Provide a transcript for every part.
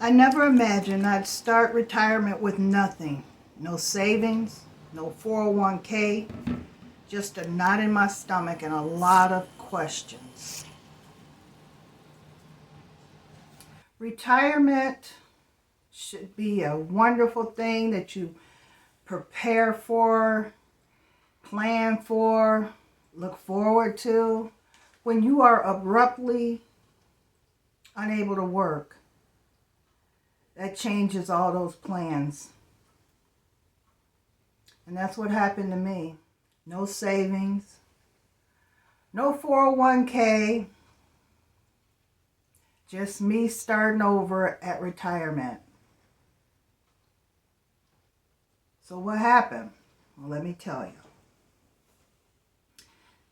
I never imagined I'd start retirement with nothing. No savings, no 401k, just a knot in my stomach and a lot of questions. Retirement should be a wonderful thing that you prepare for, plan for, look forward to. When you are abruptly unable to work, that changes all those plans. And that's what happened to me. No savings, no 401k, just me starting over at retirement. So what happened? Well, let me tell you.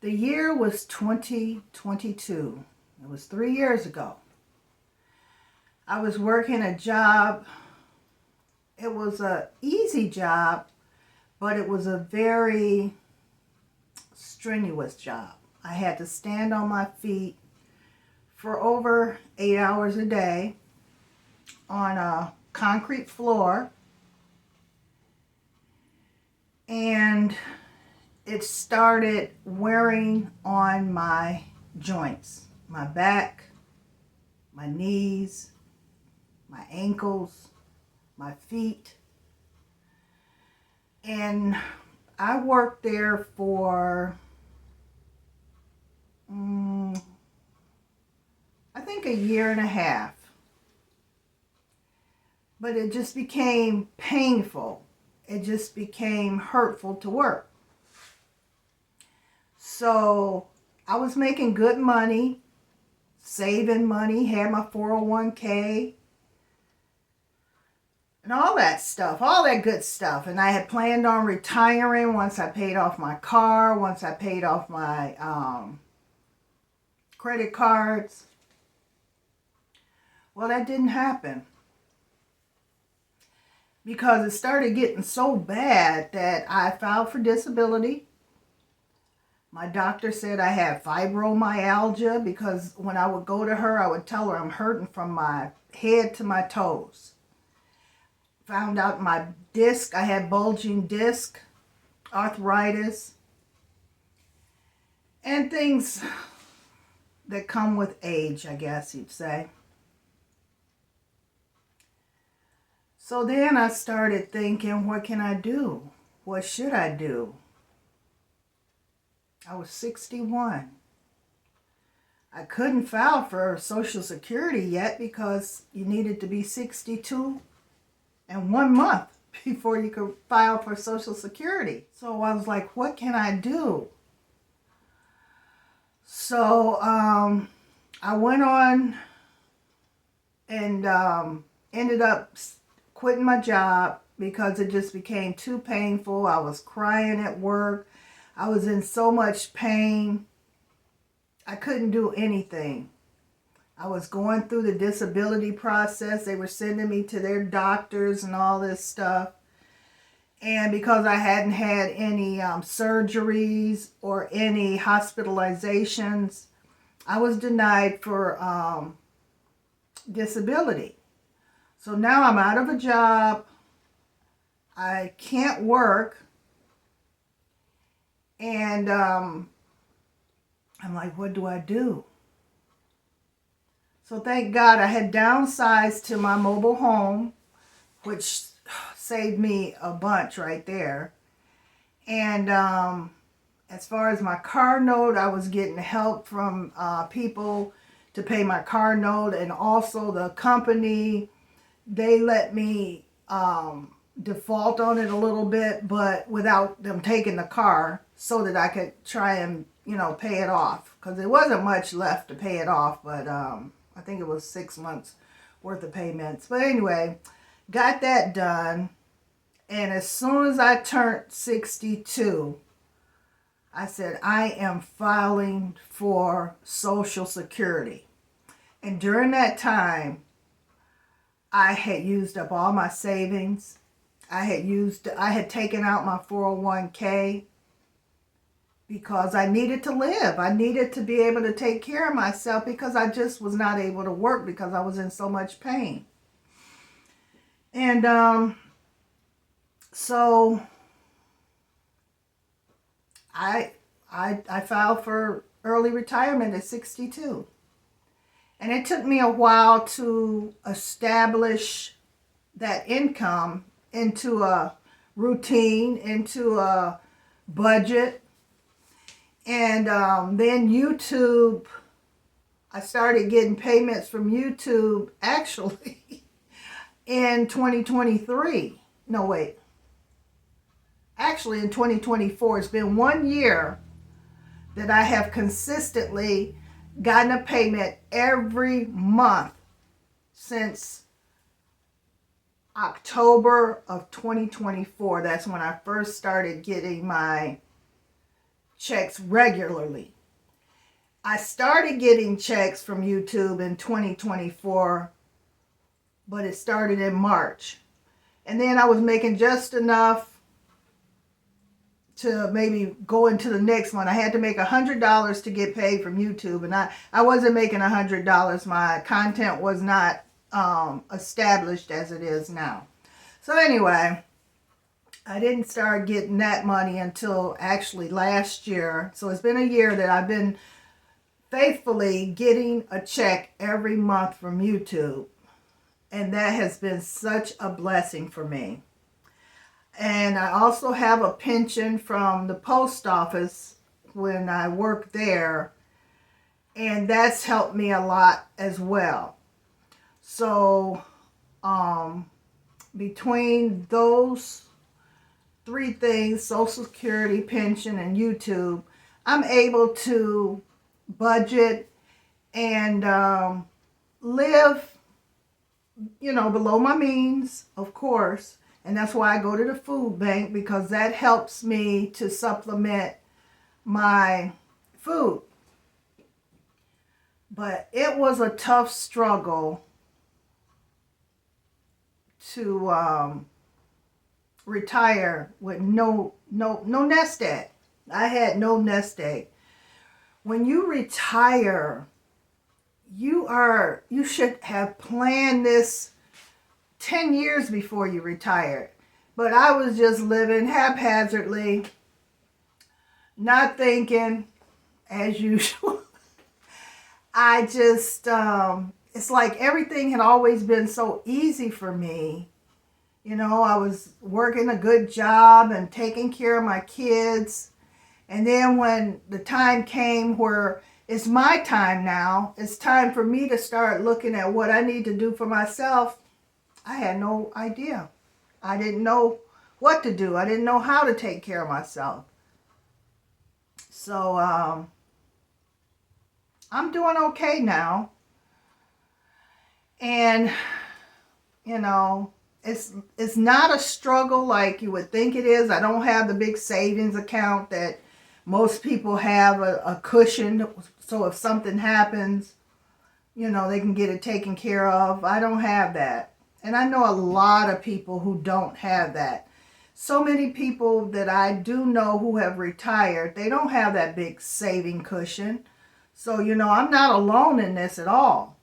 The year was 2022. It was 3 years ago. I was working a job. It was an easy job, but it was a very strenuous job. I had to stand on my feet for over 8 hours a day on a concrete floor. And it started wearing on my joints, my back, my knees, my ankles, my feet. And I worked there for, I think a year and a half. But it just became painful. It just became hurtful to work. So I was making good money, saving money, had my 401k, and all that stuff, all that good stuff. And I had planned on retiring once I paid off my car, once I paid off my credit cards. Well, that didn't happen because it started getting so bad that I filed for disability. My doctor said I had fibromyalgia because when I would go to her, I would tell her I'm hurting from my head to my toes. Found out my disc, I had bulging disc, arthritis, and things that come with age, I guess you'd say. So then I started thinking, what can I do? What should I do? I was 61. I couldn't file for Social Security yet because you needed to be 62 and 1 month before you could file for Social Security. So I was like, what can I do? So I went on and ended up quitting my job because it just became too painful. I was crying at work. I was in so much pain. I couldn't do anything. I was going through the disability process. They were sending me to their doctors and all this stuff. And because I hadn't had any surgeries or any hospitalizations, I was denied for disability. So now I'm out of a job. I can't work. And I'm like, what do I do? So thank God I had downsized to my mobile home, which saved me a bunch right there. And as far as my car note, I was getting help from people to pay my car note, and also the company, they let me default on it a little bit, but without them taking the car, so that I could try and, pay it off. Because there wasn't much left to pay it off, but I think it was 6 months worth of payments. But anyway, got that done. And as soon as I turned 62, I said, I am filing for Social Security. And during that time, I had used up all my savings. I had taken out my 401k because I needed to live. I needed to be able to take care of myself because I just was not able to work because I was in so much pain. And so I filed for early retirement at 62. And it took me a while to establish that income into a routine, into a budget. And then YouTube, I started getting payments from YouTube actually in 2023. No, wait. Actually, in 2024. It's been 1 year that I have consistently gotten a payment every month since October of 2024. That's when I first started getting my checks regularly. I started getting checks from YouTube in 2024, but it started in March. And then I was making just enough to maybe go into the next one. I had to make $100 to get paid from YouTube, and I wasn't making $100. My content was not established as it is now. So anyway, I didn't start getting that money until actually last year. So it's been a year that I've been faithfully getting a check every month from YouTube. And that has been such a blessing for me. And I also have a pension from the post office when I work there. And that's helped me a lot as well. So between those three things, Social Security, pension, and YouTube, I'm able to budget and live, below my means, of course. And that's why I go to the food bank, because that helps me to supplement my food. But it was a tough struggle to retire with no nest egg. I had no nest egg. When you retire, you should have planned this 10 years before you retired. But I was just living haphazardly, not thinking, as usual. I just, it's like everything had always been so easy for me. I was working a good job and taking care of my kids. And then when the time came where it's my time now, it's time for me to start looking at what I need to do for myself, I had no idea. I didn't know what to do. I didn't know how to take care of myself. So I'm doing okay now. And, it's not a struggle like you would think it is. I don't have the big savings account that most people have, a cushion. So if something happens, they can get it taken care of. I don't have that. And I know a lot of people who don't have that. So many people that I do know who have retired, they don't have that big saving cushion. So, I'm not alone in this at all.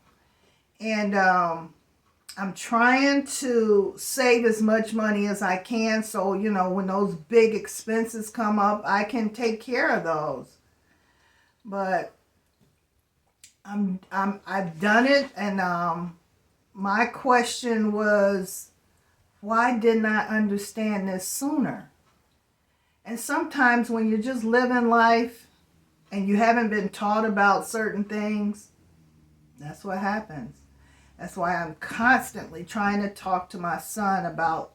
And I'm trying to save as much money as I can, so when those big expenses come up, I can take care of those. But I've done it, and my question was, why didn't I understand this sooner? And sometimes when you're just living life and you haven't been taught about certain things, that's what happens. That's why I'm constantly trying to talk to my son about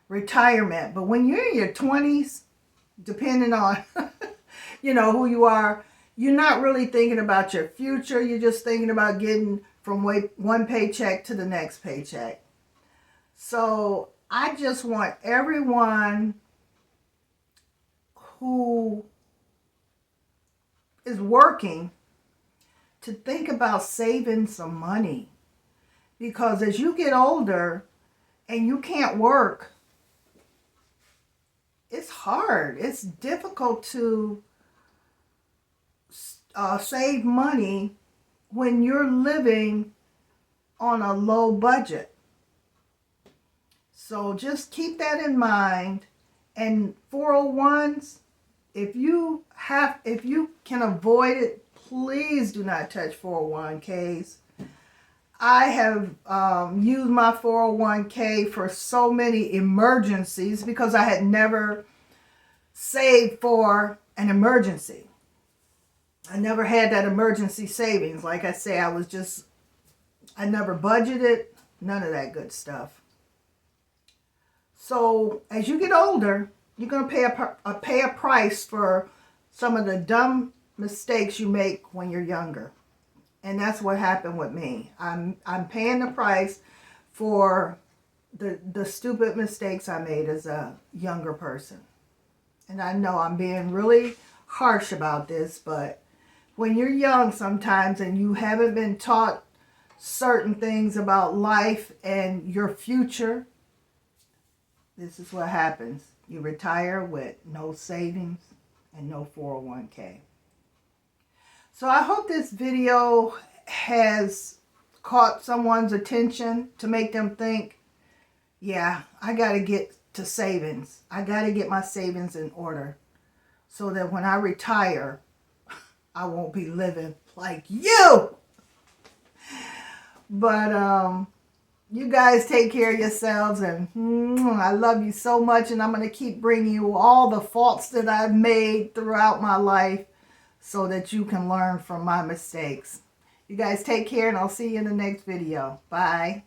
retirement. But when you're in your 20s, depending on, who you are, you're not really thinking about your future. You're just thinking about getting from one paycheck to the next paycheck. So I just want everyone who is working to think about saving some money. Because as you get older and you can't work, it's hard. It's difficult to save money when you're living on a low budget. So just keep that in mind. And 401s, if you can avoid it, please do not touch 401ks. I have used my 401k for so many emergencies because I had never saved for an emergency. I never had that emergency savings. Like I say, I never budgeted, none of that good stuff. So as you get older, you're going to pay a price for some of the dumb mistakes you make when you're younger. And that's what happened with me. I'm paying the price for the stupid mistakes I made as a younger person. And I know I'm being really harsh about this, but when you're young sometimes and you haven't been taught certain things about life and your future, this is what happens. You retire with no savings and no 401k. So I hope this video has caught someone's attention to make them think, yeah, I got to get to savings. I got to get my savings in order so that when I retire, I won't be living like you. But you guys take care of yourselves, and I love you so much, and I'm going to keep bringing you all the faults that I've made throughout my life so that you can learn from my mistakes. You guys take care, and I'll see you in the next video. Bye.